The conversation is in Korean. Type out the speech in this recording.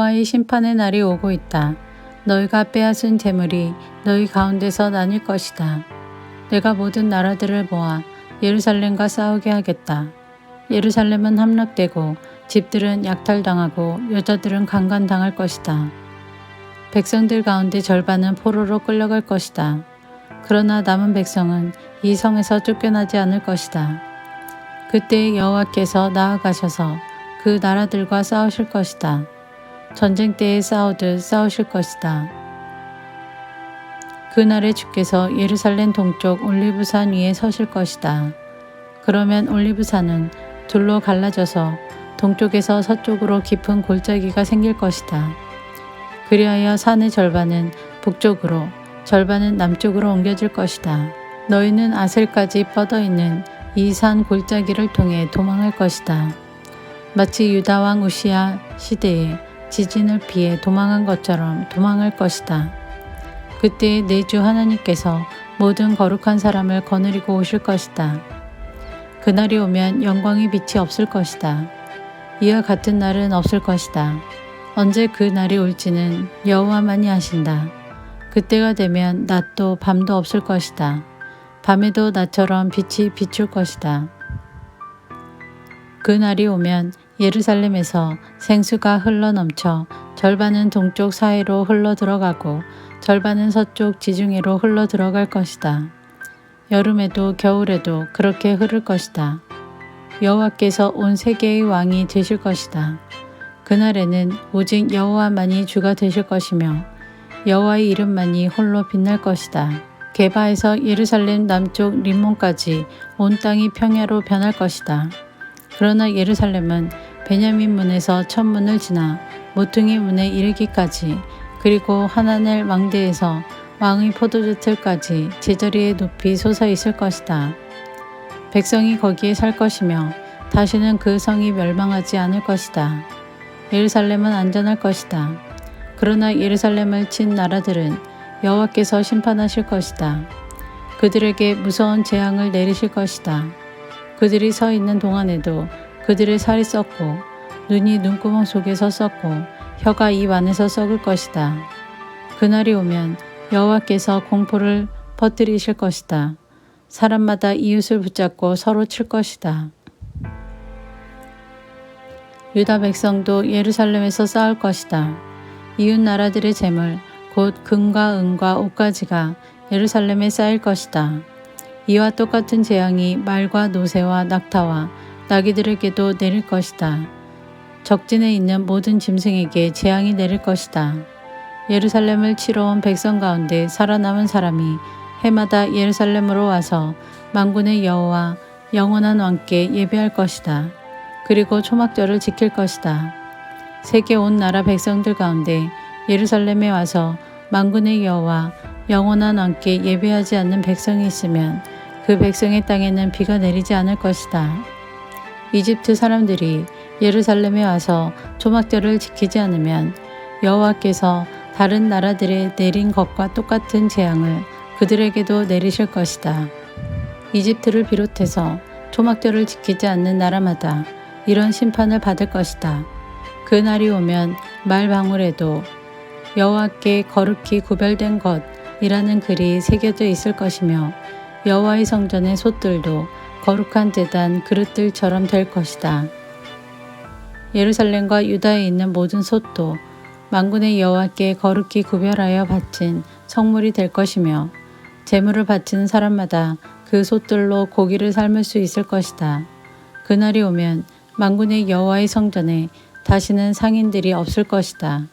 여호와의 심판의 날이 오고 있다. 너희가 빼앗은 재물이 너희 가운데서 나뉠 것이다. 내가 모든 나라들을 모아 예루살렘과 싸우게 하겠다. 예루살렘은 함락되고 집들은 약탈당하고 여자들은 강간당할 것이다. 백성들 가운데 절반은 포로로 끌려갈 것이다. 그러나 남은 백성은 이 성에서 쫓겨나지 않을 것이다. 그때 여호와께서 나아가셔서 그 나라들과 싸우실 것이다. 전쟁 때에 싸우듯 싸우실 것이다. 그날에 주께서 예루살렘 동쪽 올리브산 위에 서실 것이다. 그러면 올리브산은 둘로 갈라져서 동쪽에서 서쪽으로 깊은 골짜기가 생길 것이다. 그리하여 산의 절반은 북쪽으로 절반은 남쪽으로 옮겨질 것이다. 너희는 아셀까지 뻗어 있는 이 산 골짜기를 통해 도망할 것이다. 마치 유다 왕 우시야 시대에 지진을 피해 도망한 것처럼 도망할 것이다. 그때 내 주 하나님께서 모든 거룩한 사람을 거느리고 오실 것이다. 그날이 오면 영광의 빛이 없을 것이다. 이와 같은 날은 없을 것이다. 언제 그 날이 올지는 여호와만이 아신다. 그때가 되면 낮도 밤도 없을 것이다. 밤에도 낮처럼 빛이 비출 것이다. 그 날이 오면 예루살렘에서 생수가 흘러넘쳐 절반은 동쪽 사해로 흘러 들어가고 절반은 서쪽 지중해로 흘러 들어갈 것이다. 여름에도 겨울에도 그렇게 흐를 것이다. 여호와께서 온 세계의 왕이 되실 것이다. 그날에는 오직 여호와만이 주가 되실 것이며 여호와의 이름만이 홀로 빛날 것이다. 게바에서 예루살렘 남쪽 림몬까지 온 땅이 평야로 변할 것이다. 그러나 예루살렘은 베냐민 문에서 천문을 지나 모퉁이 문에 이르기까지 그리고 하나넬 왕대에서 왕의 포도주 틀까지 제자리에 높이 솟아 있을 것이다. 백성이 거기에 살 것이며 다시는 그 성이 멸망하지 않을 것이다. 예루살렘은 안전할 것이다. 그러나 예루살렘을 친 나라들은 여호와께서 심판하실 것이다. 그들에게 무서운 재앙을 내리실 것이다. 그들이 서 있는 동안에도 그들의 살이 썩고 눈이 눈구멍 속에서 썩고 혀가 입 안에서 썩을 것이다. 그날이 오면 여호와께서 공포를 퍼뜨리실 것이다. 사람마다 이웃을 붙잡고 서로 칠 것이다. 유다 백성도 예루살렘에서 싸울 것이다. 이웃 나라들의 재물 곧 금과 은과 옷가지가 예루살렘에 쌓일 것이다. 이와 똑같은 재앙이 말과 노새와 낙타와 나귀들에게도 내릴 것이다. 적진에 있는 모든 짐승에게 재앙이 내릴 것이다. 예루살렘을 치러 온 백성 가운데 살아남은 사람이 해마다 예루살렘으로 와서 만군의 여호와 영원한 왕께 예배할 것이다. 그리고 초막절을 지킬 것이다. 세계 온 나라 백성들 가운데 예루살렘에 와서 만군의 여호와 영원한 왕께 예배하지 않는 백성이 있으면 그 백성의 땅에는 비가 내리지 않을 것이다. 이집트 사람들이 예루살렘에 와서 초막절을 지키지 않으면 여호와께서 다른 나라들에 내린 것과 똑같은 재앙을 그들에게도 내리실 것이다. 이집트를 비롯해서 초막절을 지키지 않는 나라마다 이런 심판을 받을 것이다. 그 날이 오면 말 방울에도 여호와께 거룩히 구별된 것이라는 글이 새겨져 있을 것이며 여호와의 성전의 솥들도 거룩한 제단 그릇들처럼 될 것이다. 예루살렘과 유다에 있는 모든 솥도 만군의 여호와께 거룩히 구별하여 바친 성물이 될 것이며 제물을 바치는 사람마다 그 솥들로 고기를 삶을 수 있을 것이다. 그날이 오면 만군의 여호와의 성전에 다시는 상인들이 없을 것이다.